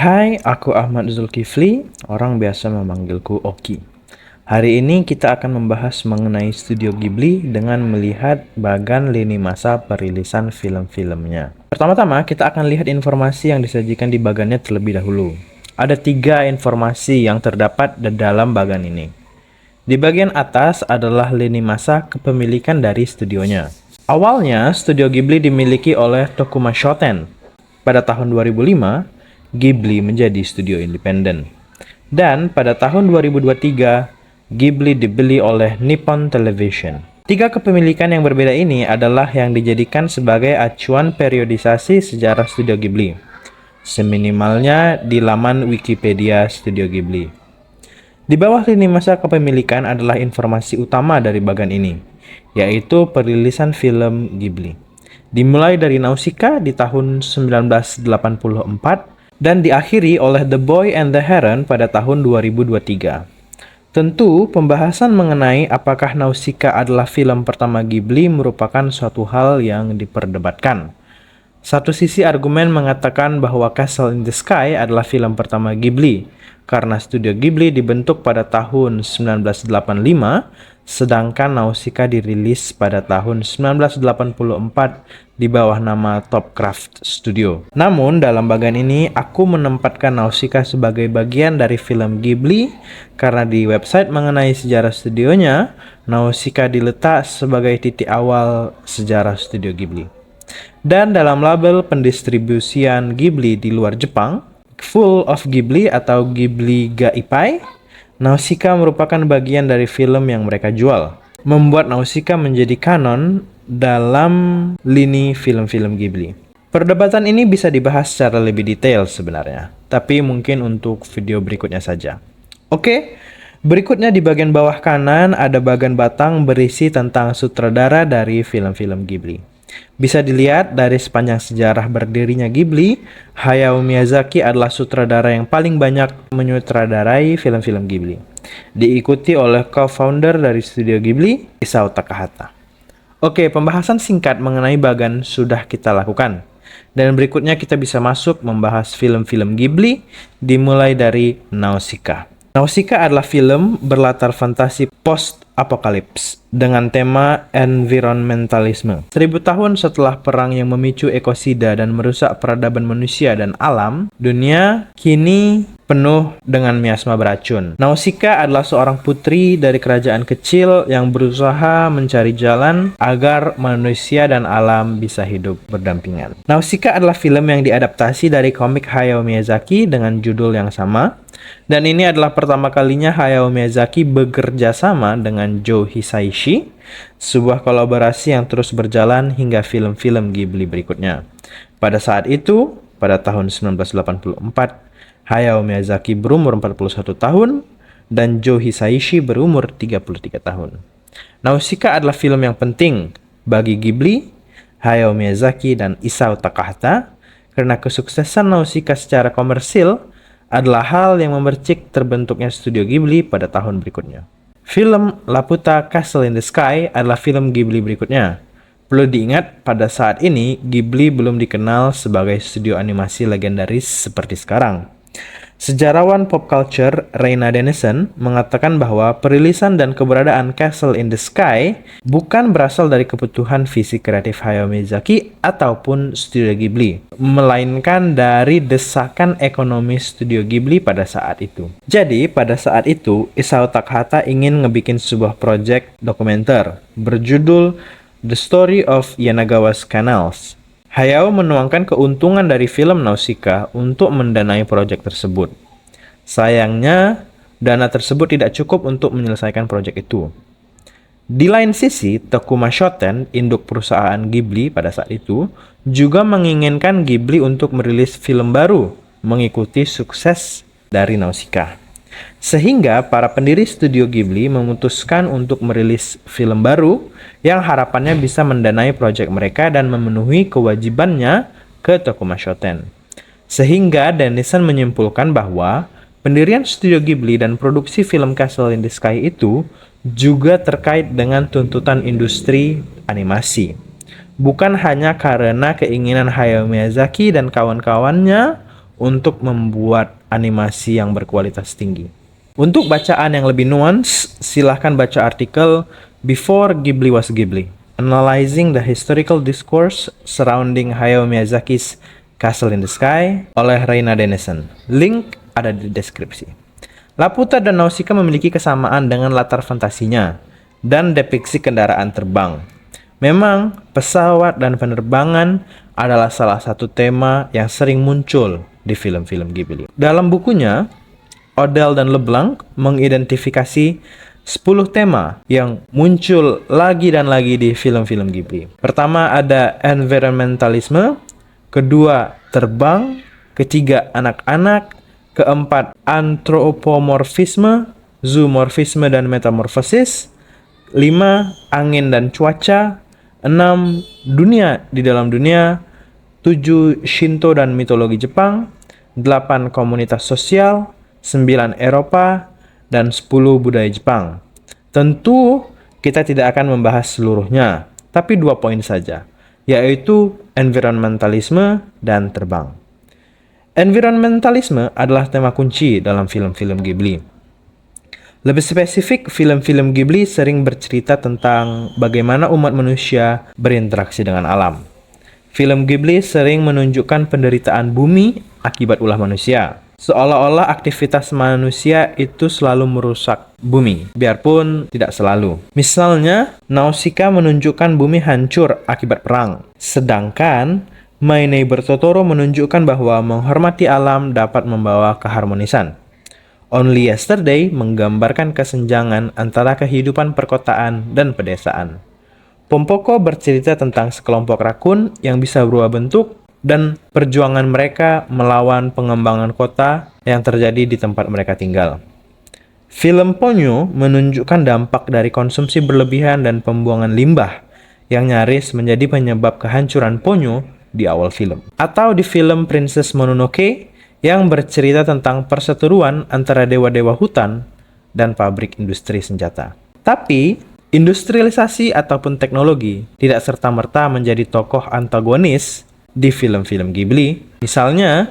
Hai, aku Ahmad Zulkifli, orang biasa memanggilku Oki. Hari ini kita akan membahas mengenai Studio Ghibli dengan melihat bagan lini masa perilisan film-filmnya. Pertama-tama, kita akan lihat informasi yang disajikan di bagannya terlebih dahulu. Ada 3 informasi yang terdapat di dalam bagan ini. Di bagian atas adalah lini masa kepemilikan dari studionya. Awalnya, Studio Ghibli dimiliki oleh Tokuma Shoten. Pada tahun 2005, Ghibli menjadi studio independen. Dan pada tahun 2023, Ghibli dibeli oleh Nippon Television. 3 kepemilikan yang berbeda ini adalah yang dijadikan sebagai acuan periodisasi sejarah Studio Ghibli. Seminimalnya di laman Wikipedia Studio Ghibli. Di bawah lini masa kepemilikan adalah informasi utama dari bagan ini, yaitu perilisan film Ghibli. Dimulai dari Nausicaa di tahun 1984, dan diakhiri oleh The Boy and the Heron pada tahun 2023. Tentu, pembahasan mengenai apakah Nausicaa adalah film pertama Ghibli merupakan suatu hal yang diperdebatkan. Satu sisi argumen mengatakan bahwa Castle in the Sky adalah film pertama Ghibli, karena studio Ghibli dibentuk pada tahun 1985, sedangkan Nausicaa dirilis pada tahun 1984 di bawah nama Topcraft Studio. Namun, dalam bagian ini, aku menempatkan Nausicaa sebagai bagian dari film Ghibli, karena di website mengenai sejarah studionya, Nausicaa diletak sebagai titik awal sejarah studio Ghibli. Dan dalam label pendistribusian Ghibli di luar Jepang, Full of Ghibli atau Ghibli ga Ippai, Nausicaa merupakan bagian dari film yang mereka jual, membuat Nausicaa menjadi kanon dalam lini film-film Ghibli. Perdebatan ini bisa dibahas secara lebih detail sebenarnya, tapi mungkin untuk video berikutnya saja. Oke, berikutnya di bagian bawah kanan ada bagian batang berisi tentang sutradara dari film-film Ghibli. Bisa dilihat dari sepanjang sejarah berdirinya Ghibli, Hayao Miyazaki adalah sutradara yang paling banyak menyutradarai film-film Ghibli. Diikuti oleh co-founder dari studio Ghibli, Isao Takahata. Oke, pembahasan singkat mengenai bagan sudah kita lakukan. Dan berikutnya kita bisa masuk membahas film-film Ghibli, dimulai dari Nausicaa. Nausicaa adalah film berlatar fantasi post-apokalips dengan tema environmentalisme. 1000 tahun setelah perang yang memicu ekosida dan merusak peradaban manusia dan alam, dunia kini penuh dengan miasma beracun. Nausicaa adalah seorang putri dari kerajaan kecil yang berusaha mencari jalan agar manusia dan alam bisa hidup berdampingan. Nausicaa adalah film yang diadaptasi dari komik Hayao Miyazaki dengan judul yang sama. Dan ini adalah pertama kalinya Hayao Miyazaki bekerja sama dengan Joe Hisaishi, sebuah kolaborasi yang terus berjalan hingga film-film Ghibli berikutnya. Pada saat itu, pada tahun 1984, Hayao Miyazaki berumur 41 tahun dan Joe Hisaishi berumur 33 tahun. Nausicaa adalah film yang penting bagi Ghibli, Hayao Miyazaki, dan Isao Takahata karena kesuksesan Nausicaa secara komersil adalah hal yang memercik terbentuknya studio Ghibli pada tahun berikutnya. Film Laputa Castle in the Sky adalah film Ghibli berikutnya. Perlu diingat, pada saat ini Ghibli belum dikenal sebagai studio animasi legendaris seperti sekarang. Sejarawan pop culture Reina Dennison mengatakan bahwa perilisan dan keberadaan Castle in the Sky bukan berasal dari kebutuhan visi kreatif Hayao Miyazaki ataupun Studio Ghibli, melainkan dari desakan ekonomi Studio Ghibli pada saat itu. Jadi, pada saat itu, Isao Takahata ingin ngebikin sebuah project dokumenter berjudul The Story of Yanagawa's Canals. Hayao menuangkan keuntungan dari film Nausicaa untuk mendanai proyek tersebut. Sayangnya, dana tersebut tidak cukup untuk menyelesaikan proyek itu. Di lain sisi, Tokuma Shoten, induk perusahaan Ghibli pada saat itu, juga menginginkan Ghibli untuk merilis film baru mengikuti sukses dari Nausicaa. Sehingga para pendiri studio Ghibli memutuskan untuk merilis film baru yang harapannya bisa mendanai proyek mereka dan memenuhi kewajibannya ke Tokuma Shoten. Sehingga Dennison menyimpulkan bahwa pendirian studio Ghibli dan produksi film Castle in the Sky itu juga terkait dengan tuntutan industri animasi. Bukan hanya karena keinginan Hayao Miyazaki dan kawan-kawannya untuk membuat animasi yang berkualitas tinggi. Untuk bacaan yang lebih nuans, silahkan baca artikel Before Ghibli Was Ghibli, Analyzing the Historical Discourse Surrounding Hayao Miyazaki's Castle in the Sky oleh Reina Denison. Link ada di deskripsi. Laputa dan Nausicaa memiliki kesamaan dengan latar fantasinya dan depiksi kendaraan terbang. Memang, pesawat dan penerbangan adalah salah satu tema yang sering muncul di film-film Ghibli. Dalam bukunya, Odell dan LeBlanc mengidentifikasi 10 tema yang muncul lagi dan lagi di film-film Ghibli. Pertama ada environmentalisme, kedua terbang, ketiga anak-anak, keempat antropomorfisme, zoomorfisme dan metamorfosis, 5 angin dan cuaca, 6 dunia di dalam dunia, 7 Shinto dan mitologi Jepang, 8 komunitas sosial, 9 Eropa, dan 10 budaya Jepang. Tentu kita tidak akan membahas seluruhnya, tapi 2 poin saja, yaitu environmentalisme dan terbang. Environmentalisme adalah tema kunci dalam film-film Ghibli. Lebih spesifik, film-film Ghibli sering bercerita tentang bagaimana umat manusia berinteraksi dengan alam. Film Ghibli sering menunjukkan penderitaan bumi akibat ulah manusia. Seolah-olah aktivitas manusia itu selalu merusak bumi, biarpun tidak selalu. Misalnya, Nausicaa menunjukkan bumi hancur akibat perang. Sedangkan, My Neighbor Totoro menunjukkan bahwa menghormati alam dapat membawa keharmonisan. Only Yesterday menggambarkan kesenjangan antara kehidupan perkotaan dan pedesaan. Pompoko bercerita tentang sekelompok rakun yang bisa berubah bentuk dan perjuangan mereka melawan pengembangan kota yang terjadi di tempat mereka tinggal. Film Ponyo menunjukkan dampak dari konsumsi berlebihan dan pembuangan limbah yang nyaris menjadi penyebab kehancuran Ponyo di awal film. Atau di film Princess Mononoke yang bercerita tentang perseteruan antara dewa-dewa hutan dan pabrik industri senjata. Tapi, industrialisasi ataupun teknologi tidak serta-merta menjadi tokoh antagonis di film-film Ghibli. Misalnya,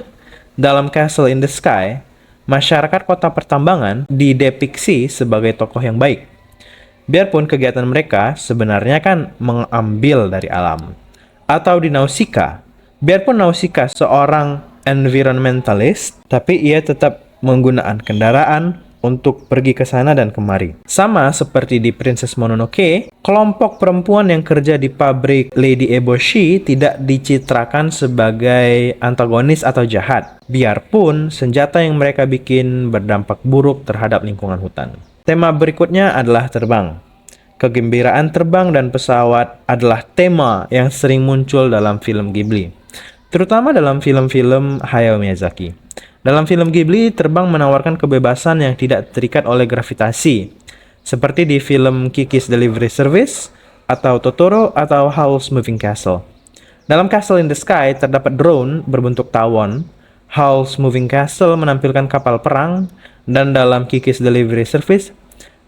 dalam Castle in the Sky, masyarakat kota pertambangan didepiksi sebagai tokoh yang baik. Biarpun kegiatan mereka sebenarnya kan mengambil dari alam. Atau di Nausicaa, biarpun Nausicaa seorang environmentalist, tapi ia tetap menggunakan kendaraan untuk pergi ke sana dan kemari. Sama seperti di Princess Mononoke, kelompok perempuan yang kerja di pabrik Lady Eboshi tidak dicitrakan sebagai antagonis atau jahat, biarpun senjata yang mereka bikin berdampak buruk terhadap lingkungan hutan. Tema berikutnya adalah terbang. Kegembiraan terbang dan pesawat adalah tema yang sering muncul dalam film Ghibli, terutama dalam film-film Hayao Miyazaki. Dalam film Ghibli, terbang menawarkan kebebasan yang tidak terikat oleh gravitasi, seperti di film Kiki's Delivery Service, atau Totoro, atau Howl's Moving Castle. Dalam Castle in the Sky, terdapat drone berbentuk tawon, Howl's Moving Castle menampilkan kapal perang, dan dalam Kiki's Delivery Service,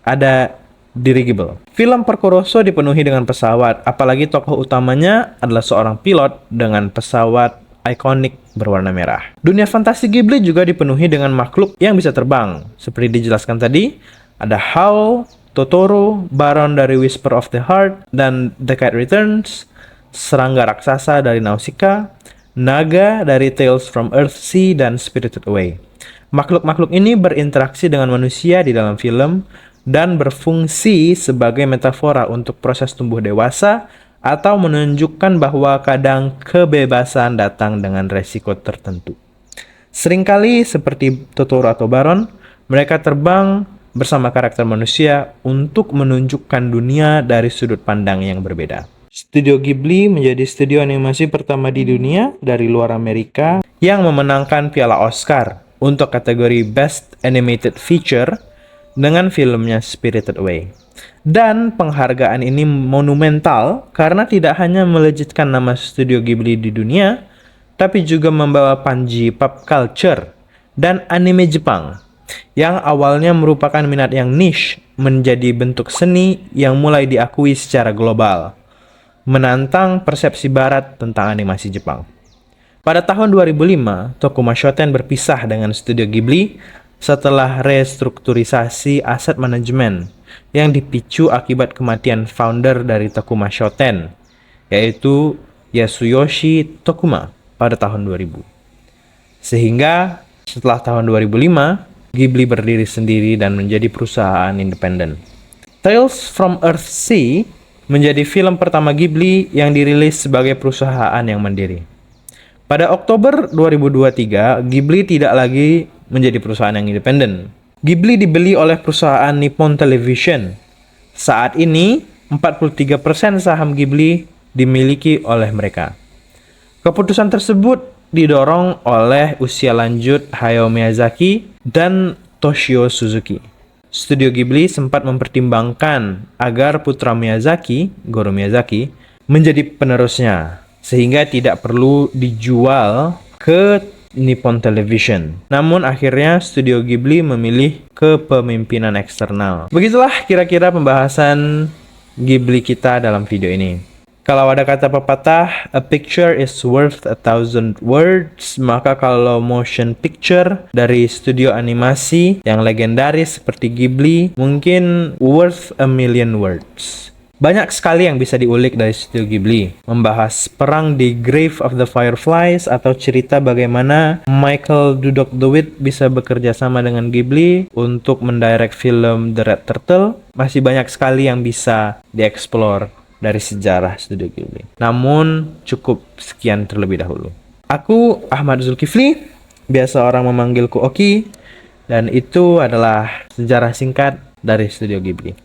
ada dirigible. Film Porco Rosso dipenuhi dengan pesawat, apalagi tokoh utamanya adalah seorang pilot dengan pesawat ikonik berwarna merah. Dunia fantasi Ghibli juga dipenuhi dengan makhluk yang bisa terbang. Seperti dijelaskan tadi, ada Howl, Totoro, Baron dari Whisper of the Heart, dan The Cat Returns, serangga raksasa dari Nausicaa, naga dari Tales from Earthsea, dan Spirited Away. Makhluk-makhluk ini berinteraksi dengan manusia di dalam film dan berfungsi sebagai metafora untuk proses tumbuh dewasa atau menunjukkan bahwa kadang kebebasan datang dengan resiko tertentu. Seringkali seperti Totoro atau Baron, mereka terbang bersama karakter manusia untuk menunjukkan dunia dari sudut pandang yang berbeda. Studio Ghibli menjadi studio animasi pertama di dunia dari luar Amerika yang memenangkan piala Oscar untuk kategori Best Animated Feature dengan filmnya Spirited Away. Dan penghargaan ini monumental karena tidak hanya melejitkan nama studio Ghibli di dunia, tapi juga membawa panji pop culture dan anime Jepang yang awalnya merupakan minat yang niche menjadi bentuk seni yang mulai diakui secara global, menantang persepsi barat tentang animasi Jepang. Pada tahun 2005, Tokuma Shoten berpisah dengan Studio Ghibli setelah restrukturisasi aset manajemen yang dipicu akibat kematian founder dari Tokuma Shoten, yaitu Yasuyoshi Tokuma pada tahun 2000. Sehingga setelah tahun 2005, Ghibli berdiri sendiri dan menjadi perusahaan independen. Tales from Earthsea menjadi film pertama Ghibli yang dirilis sebagai perusahaan yang mandiri. Pada Oktober 2023, Ghibli tidak lagi menjadi perusahaan yang independen. Ghibli dibeli oleh perusahaan Nippon Television. Saat ini, 43% saham Ghibli dimiliki oleh mereka. Keputusan tersebut didorong oleh usia lanjut Hayao Miyazaki dan Toshio Suzuki. Studio Ghibli sempat mempertimbangkan agar putra Miyazaki, Goro Miyazaki, menjadi penerusnya, sehingga tidak perlu dijual ke Nippon Television. Namun akhirnya Studio Ghibli memilih kepemimpinan eksternal. Begitulah kira-kira pembahasan Ghibli kita dalam video ini. Kalau ada kata pepatah, a picture is worth 1,000 words, maka kalau motion picture dari studio animasi yang legendaris seperti Ghibli mungkin worth 1,000,000 words. Banyak sekali yang bisa diulik dari Studio Ghibli, membahas perang di Grave of the Fireflies atau cerita bagaimana Michael Dudok-Dewitt bisa bekerja sama dengan Ghibli untuk mendirect film The Red Turtle. Masih banyak sekali yang bisa dieksplor dari sejarah Studio Ghibli. Namun cukup sekian terlebih dahulu. Aku Ahmad Zulkifli, biasa orang memanggilku Oki, dan itu adalah sejarah singkat dari Studio Ghibli.